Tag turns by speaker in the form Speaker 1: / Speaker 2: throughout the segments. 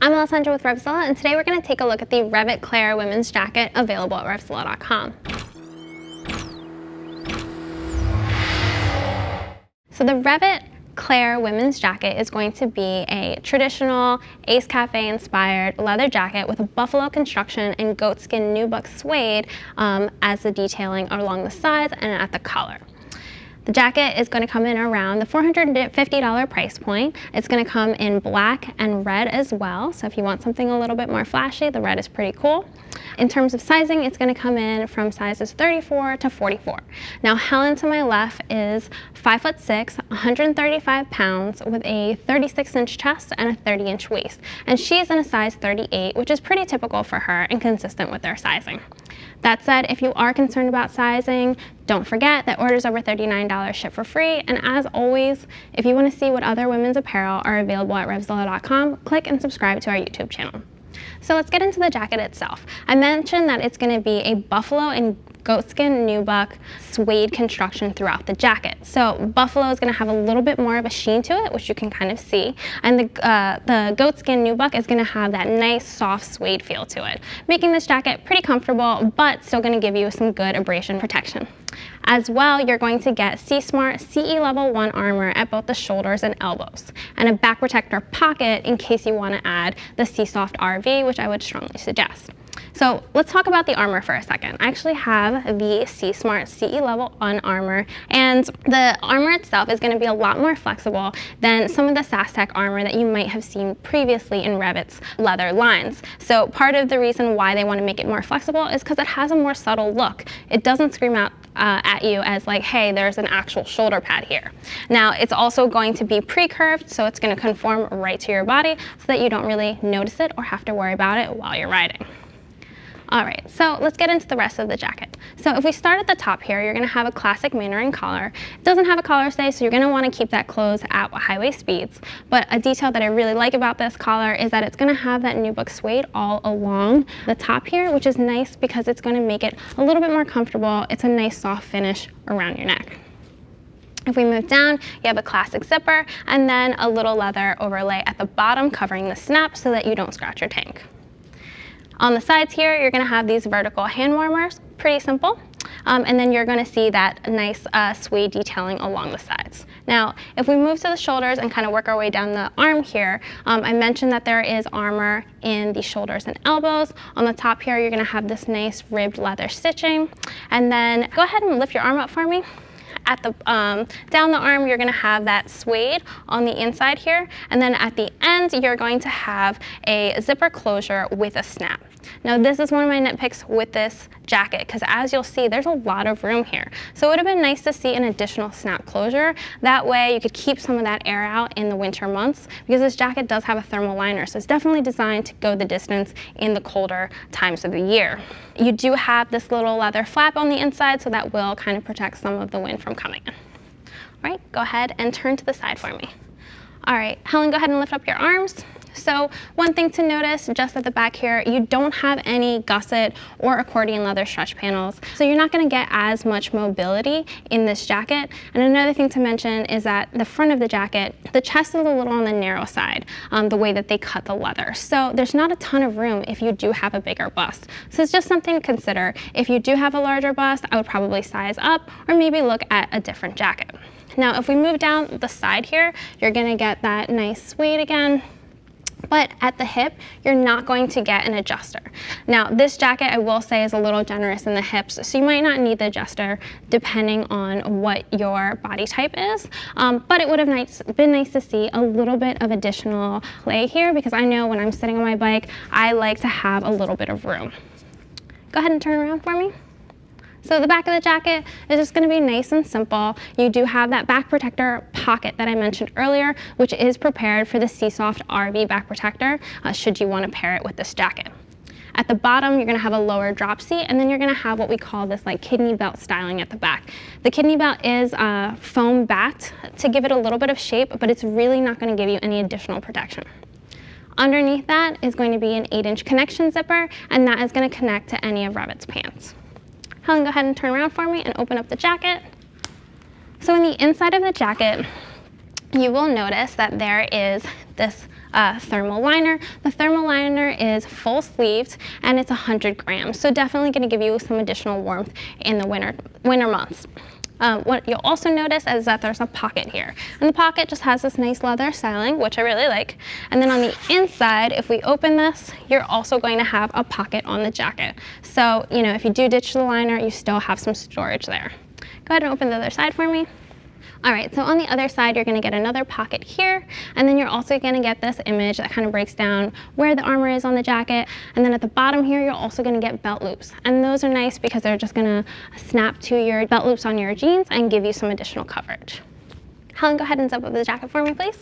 Speaker 1: I'm Alessandra with RevZilla, and today we're going to take a look at the REV'IT Clare women's jacket available at RevZilla.com. So the REV'IT Clare women's jacket is going to be a traditional Ace Cafe inspired leather jacket with a buffalo construction and goatskin nubuck suede as the detailing along the sides and at the collar. The jacket is going to come in around the $450 price point. It's going to come in black and red as well, so if you want something a little bit more flashy, the red is pretty cool. In terms of sizing, it's going to come in from sizes 34 to 44. Now, Helen to my left is 5'6", 135 pounds with a 36-inch chest and a 30-inch waist, and she's in a size 38, which is pretty typical for her and consistent with their sizing. That said, if you are concerned about sizing, don't forget that orders over $39 ship for free, and as always, if you want to see what other women's apparel are available at RevZilla.com, click and subscribe to our YouTube channel. So let's get into the jacket itself. I mentioned that it's going to be a buffalo and goatskin nubuck suede construction throughout the jacket. So buffalo is going to have a little bit more of a sheen to it, which you can kind of see, and the goatskin nubuck is going to have that nice soft suede feel to it, making this jacket pretty comfortable but still going to give you some good abrasion protection. As well, you're going to get Seesmart CE Level 1 armor at both the shoulders and elbows, and a back protector pocket in case you want to add the Seesoft RV, which I would strongly suggest. So let's talk about the armor for a second. I actually have the Seesmart CE Level 1 armor, and the armor itself is going to be a lot more flexible than some of the SaskTech armor that you might have seen previously in REV'IT's leather lines. So part of the reason why they want to make it more flexible is because it has a more subtle look. It doesn't scream out at you as like, hey, there's an actual shoulder pad here. Now, it's also going to be pre-curved, so it's going to conform right to your body so that you don't really notice it or have to worry about it while you're riding. All right, so let's get into the rest of the jacket. So if we start at the top here, you're going to have a classic Mandarin collar. It doesn't have a collar stay, so you're going to want to keep that closed at highway speeds. But a detail that I really like about this collar is that it's going to have that nubuck suede all along the top here, which is nice because it's going to make it a little bit more comfortable. It's a nice soft finish around your neck. If we move down, you have a classic zipper and then a little leather overlay at the bottom covering the snap so that you don't scratch your tank. On the sides here, you're going to have these vertical hand warmers, pretty simple, and then you're going to see that nice suede detailing along the sides. Now, if we move to the shoulders and kind of work our way down the arm here, I mentioned that there is armor in the shoulders and elbows. On the top here, you're going to have this nice ribbed leather stitching, and then go ahead and lift your arm up for me. At the down the arm, you're going to have that suede on the inside here, and then at the end, you're going to have a zipper closure with a snap. Now, this is one of my nitpicks with this jacket because, as you'll see, there's a lot of room here. So it would have been nice to see an additional snap closure. That way, you could keep some of that air out in the winter months because this jacket does have a thermal liner, so it's definitely designed to go the distance in the colder times of the year. You do have this little leather flap on the inside, so that will kind of protect some of the wind from coming in. All right, go ahead and turn to the side for me. All right, Helen, go ahead and lift up your arms. So one thing to notice just at the back here, you don't have any gusset or accordion leather stretch panels, so you're not going to get as much mobility in this jacket. And another thing to mention is that the front of the jacket, the chest is a little on the narrow side, the way that they cut the leather. So there's not a ton of room if you do have a bigger bust. So it's just something to consider. If you do have a larger bust, I would probably size up or maybe look at a different jacket. Now, if we move down the side here, you're going to get that nice suede again. But at the hip, you're not going to get an adjuster. Now, this jacket, I will say, is a little generous in the hips, so you might not need the adjuster depending on what your body type is. But it would have been nice to see a little bit of additional play here because I know when I'm sitting on my bike, I like to have a little bit of room. Go ahead and turn around for me. So the back of the jacket is just going to be nice and simple. You do have that back protector pocket that I mentioned earlier, which is prepared for the Seesoft RV back protector, should you want to pair it with this jacket. At the bottom, you're going to have a lower drop seat, and then you're going to have what we call this like kidney belt styling at the back. The kidney belt is foam backed to give it a little bit of shape, but it's really not going to give you any additional protection. Underneath that is going to be an 8-inch connection zipper, and that is going to connect to any of REV'IT's pants. Helen, go ahead and turn around for me and open up the jacket. So in the inside of the jacket, you will notice that there is this thermal liner. The thermal liner is full sleeved and it's 100 grams, so definitely going to give you some additional warmth in the winter months. What you'll also notice is that there's a pocket here, and the pocket just has this nice leather styling, which I really like. And then on the inside, if we open this, you're also going to have a pocket on the jacket. So, you know, if you do ditch the liner, you still have some storage there. Go ahead and open the other side for me. All right, so on the other side, you're gonna get another pocket here, and then you're also gonna get this image that kind of breaks down where the armor is on the jacket. And then at the bottom here, you're also gonna get belt loops. And those are nice because they're just gonna snap to your belt loops on your jeans and give you some additional coverage. Helen, go ahead and zip up the jacket for me, please.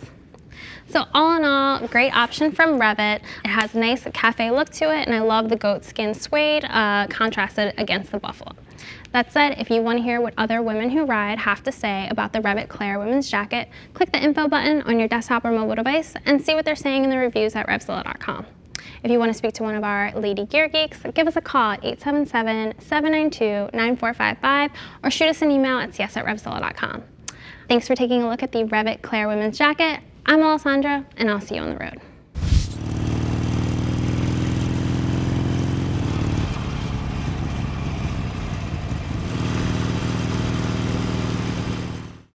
Speaker 1: So all in all, great option from REV'IT. It has a nice cafe look to it, and I love the goat skin suede contrasted against the buffalo. That said, if you want to hear what other women who ride have to say about the REV'IT Clare women's jacket, click the info button on your desktop or mobile device and see what they're saying in the reviews at RevZilla.com. If you want to speak to one of our lady gear geeks, give us a call at 877-792-9455 or shoot us an email at cs@RevZilla.com. Thanks for taking a look at the REV'IT Clare women's jacket. I'm Alessandra, and I'll see you on the road.